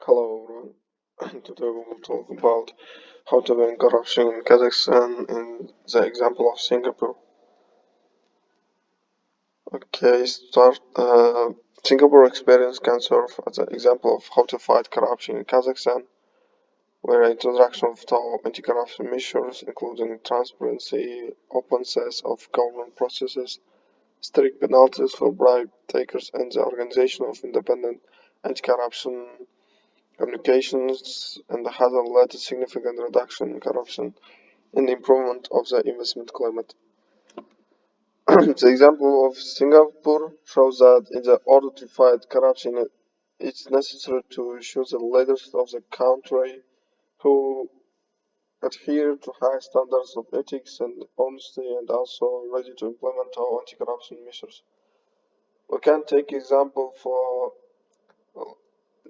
Hello everyone, and today we will talk about how to win corruption in Kazakhstan in the example of Singapore. Okay, start. Singapore experience can serve as an example of how to fight corruption in Kazakhstan, where introduction of top anti-corruption measures, including transparency, open access of government processes, strict penalties for bribe takers, and the organization of independent anti-corruption communications and has led to significant reduction in corruption and improvement of the investment climate. The example of Singapore shows that in the order to fight corruption, it's necessary to choose the leaders of the country who adhere to high standards of ethics and honesty and also ready to implement our anti-corruption measures. We can take example for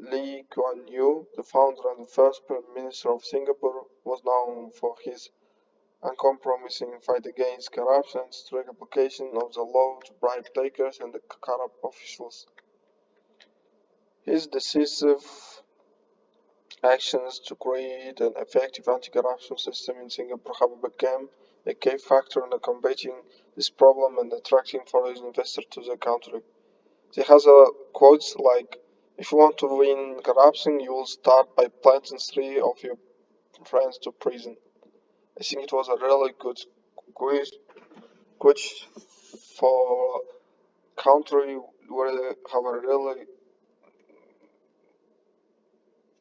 Lee Kuan Yew, the founder and first Prime Minister of Singapore, was known for his uncompromising fight against corruption, strict application of the law to bribe takers and corrupt officials. His decisive actions to create an effective anti-corruption system in Singapore have become a key factor in combating this problem and attracting foreign investors to the country. He has a quotes like, "If you want to win corruption, you will start by planting three of your friends to prison." I think it was a really good quiz, quiz for country where they have a really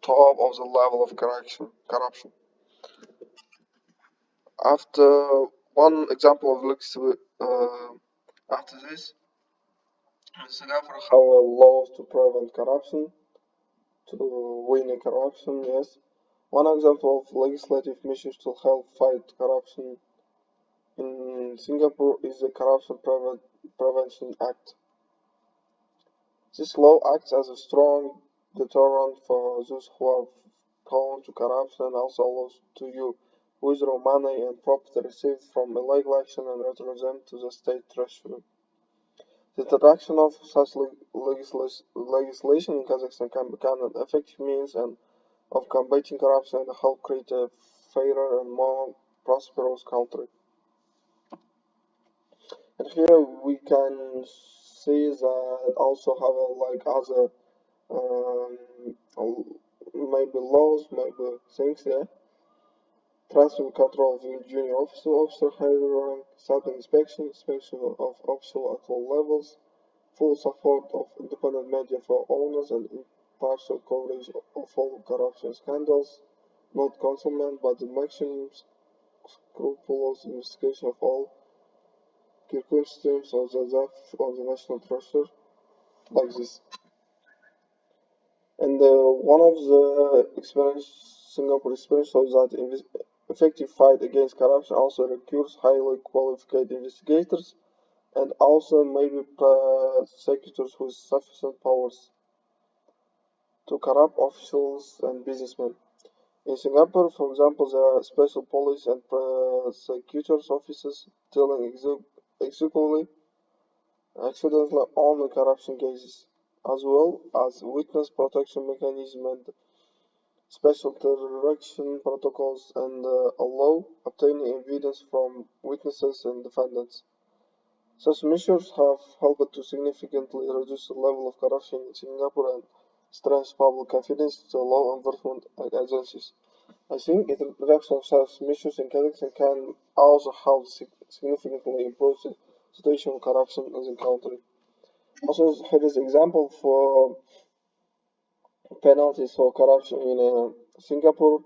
top of the level of corruption. After one example of after this, Singapore have laws to prevent corruption, to win corruption. Yes, one example of legislative measures to help fight corruption in Singapore is the Corruption Prevention Act. This law acts as a strong deterrent for those who are prone to corruption and also allows to you withdraw money and property received from illegal action and return them to the state treasury. The introduction of such legislation in Kazakhstan can become an effective means of combating corruption and help create a fairer and more prosperous country. And here we can see that also have like other maybe laws, maybe things, yeah. Transfer control of junior officer, higher rank, inspection of official at all levels, full support of independent media for owners and impartial coverage of all corruption scandals, not concealment but the maximum scrupulous investigation of all circumstances of the theft of the national treasure, like this. And one of the Singapore experience shows that effective fight against corruption also requires highly qualified investigators and also maybe prosecutors with sufficient powers to corrupt officials and businessmen. In Singapore, for example, there are special police and prosecutors offices dealing exclusively accidentally only corruption cases, as well as witness protection mechanism and special interaction protocols and allow obtaining evidence from witnesses and defendants. Such measures have helped to significantly reduce the level of corruption in Singapore and strengthen public confidence in the law enforcement agencies. I think introduction of such measures in Kazakhstan can also help significantly improve the situation of corruption in the country. Also, here is example for penalties for corruption in Singapore.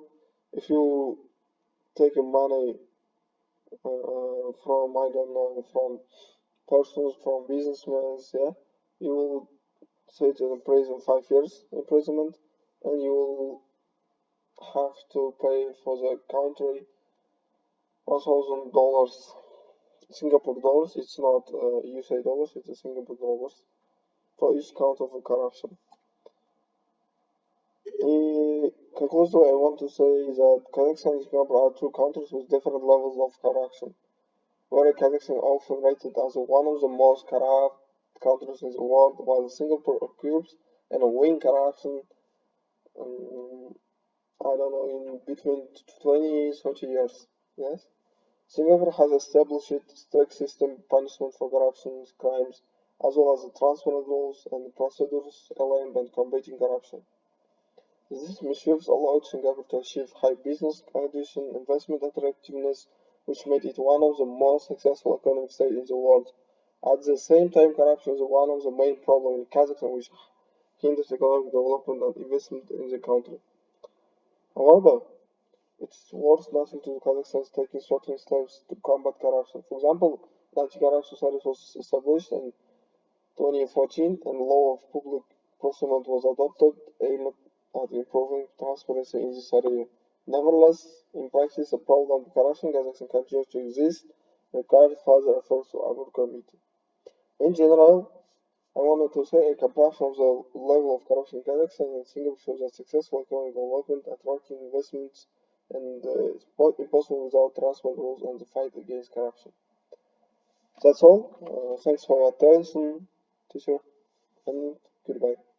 If you take money from, I don't know, from persons, from businessmen, yeah, you will sit in prison 5 years imprisonment, and you will have to pay for the country $1,000, Singapore dollars. It's not USA dollars; it's Singapore dollars for each count of corruption. In conclusion, I want to say that Kazakhstan and Singapore are two countries with different levels of corruption, where Kazakhstan is often rated as one of the most corrupt countries in the world, while Singapore occurs and win corruption um, I don't know, in between 20, 30 years. Yes. Singapore has established a strict system punishment for corruption crimes, as well as the transparent rules and procedures aligned and combating corruption. These measures allowed Singapore to achieve high business condition, investment attractiveness, which made it one of the most successful economic states in the world. At the same time, corruption is one of the main problems in Kazakhstan, which hinders economic development and investment in the country. However, it's worth nothing to Kazakhstan taking certain steps to combat corruption. For example, anti-corruption service was established in 2014 and law of public procurement was adopted aimed at improving transparency in this area. Nevertheless, in practice, the problem of corruption in Kazakhstan continues to exist and requires further efforts to overcome it. In general, I wanted to say a comparison of the level of corruption in Kazakhstan and Singapore shows that successful economic development, attracting investments, and it's impossible without transparent rules and the fight against corruption. That's all. Thanks for your attention, teacher, and goodbye.